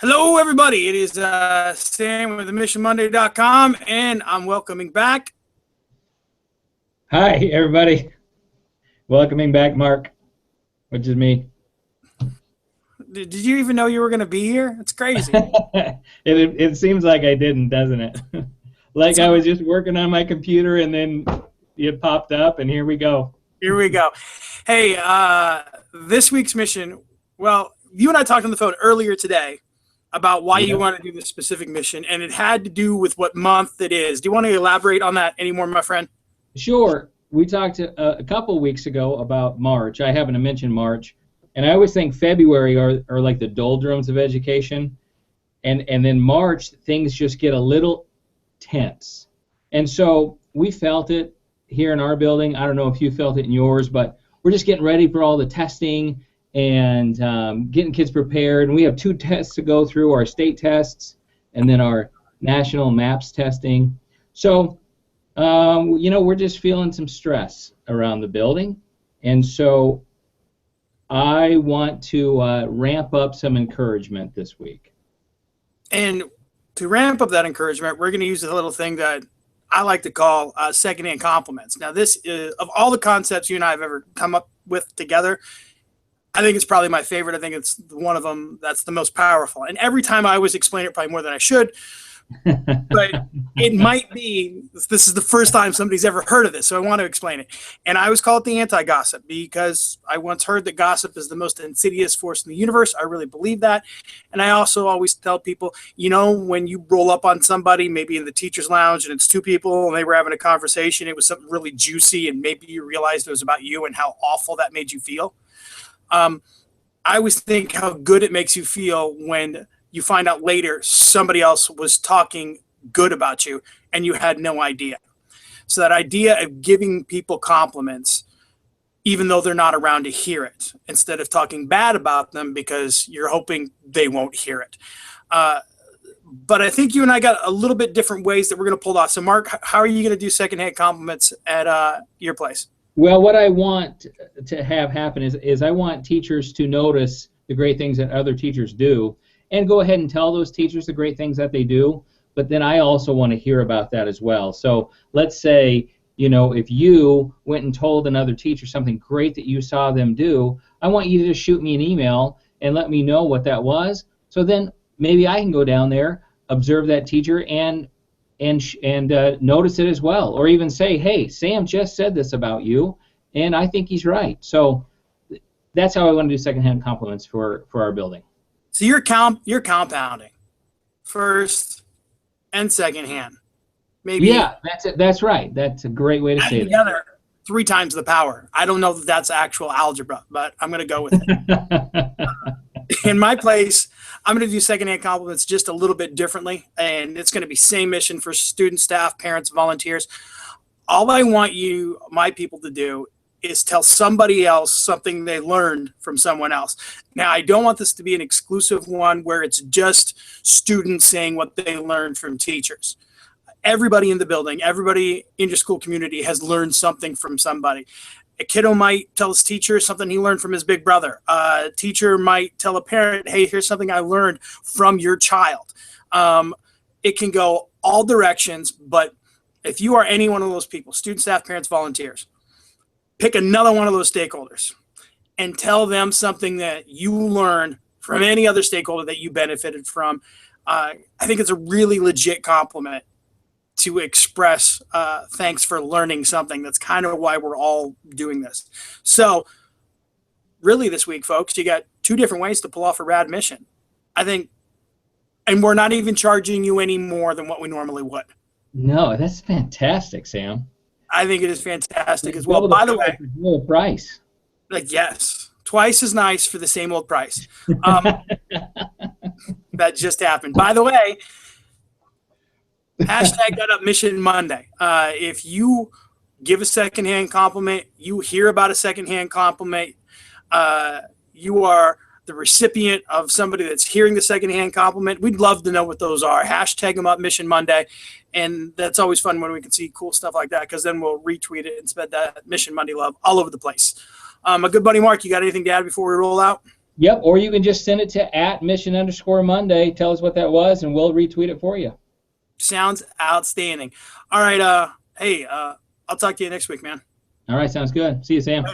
Hello, everybody. It is Sam with themissionmonday.com, and I'm welcoming back. Hi, everybody. Welcoming back Mark, which is me. Did you even know you were going to be here? It's crazy. It seems like I didn't, doesn't it? Like I was just working on my computer and then it popped up, and here we go. Here we go. Hey, this week's mission, well, you and I talked on the phone earlier today about why you want to do this specific mission, and it had to do with what month it is. Do you want to elaborate on that anymore, my friend? Sure. We talked a couple weeks ago about March. I happen to mention March, and I always think February are like the doldrums of education, and then March, things just get a little tense. And so we felt it here in our building. I don't know if you felt it in yours, but we're just getting ready for all the testing and getting kids prepared. And we have 2 tests to go through, our state tests and then our national MAPS testing. So, we're just feeling some stress around the building. And so I want to ramp up some encouragement this week. And to ramp up that encouragement, we're going to use a little thing that I like to call secondhand compliments. Now, this is, of all the concepts you and I have ever come up with together, I think it's probably my favorite. I think it's one of them that's the most powerful. And every time I always explain it probably more than I should, but it might be, this is the first time somebody's ever heard of this, so I want to explain it. And I always call it the anti-gossip because I once heard that gossip is the most insidious force in the universe. I really believe that. And I also always tell people, when you roll up on somebody, maybe in the teacher's lounge, and it's 2 people and they were having a conversation, it was something really juicy, and maybe you realized it was about you and how awful that made you feel. I always think how good it makes you feel when you find out later somebody else was talking good about you and you had no idea. So that idea of giving people compliments, even though they're not around to hear it, instead of talking bad about them because you're hoping they won't hear it. But I think you and I got a little bit different ways that we're going to pull it off. So Mark, how are you going to do secondhand compliments at your place? Well, what I want to have happen is I want teachers to notice the great things that other teachers do and go ahead and tell those teachers the great things that they do, but then I also want to hear about that as well. So let's say, if you went and told another teacher something great that you saw them do, I want you to just shoot me an email and let me know what that was. So then maybe I can go down there, observe that teacher, and notice it as well, or even say, hey, Sam just said this about you, and I think he's right. So that's how I want to do secondhand compliments for our building. So you're compounding first and secondhand. Maybe. Yeah, that's it. That's right. That's a great way to say it. Together 3 times the power. I don't know if that's actual algebra, but I'm going to go with it. In my place, I'm going to do secondhand compliments just a little bit differently, and it's going to be same mission for students, staff, parents, volunteers. All I want my people to do is tell somebody else something they learned from someone else. Now, I don't want this to be an exclusive one where it's just students saying what they learned from teachers. Everybody in the building, everybody in your school community has learned something from somebody. A kiddo might tell his teacher something he learned from his big brother. A teacher might tell a parent, hey, here's something I learned from your child. It can go all directions, but if you are any one of those people, students, staff, parents, volunteers, pick another one of those stakeholders and tell them something that you learned from any other stakeholder that you benefited from. I think it's a really legit compliment to express thanks for learning something. That's kind of why we're all doing this. So really this week, folks, you got 2 different ways to pull off a rad mission, I think, and we're not even charging you any more than what we normally would. No, that's fantastic, Sam. I think it is fantastic as well. By the way, price. Yes, twice as nice for the same old price. That just happened. By the way, hashtag that up Mission Monday. If you give a secondhand compliment, you hear about a secondhand compliment, you are the recipient of somebody that's hearing the secondhand compliment, we'd love to know what those are. Hashtag them up Mission Monday. And that's always fun when we can see cool stuff like that, because then we'll retweet it and spread that Mission Monday love all over the place. My good buddy Mark, you got anything to add before we roll out? Yep, or you can just send it to @mission_Monday. Tell us what that was, and we'll retweet it for you. Sounds outstanding. All right. Hey, I'll talk to you next week, man. All right, sounds good. See you, Sam.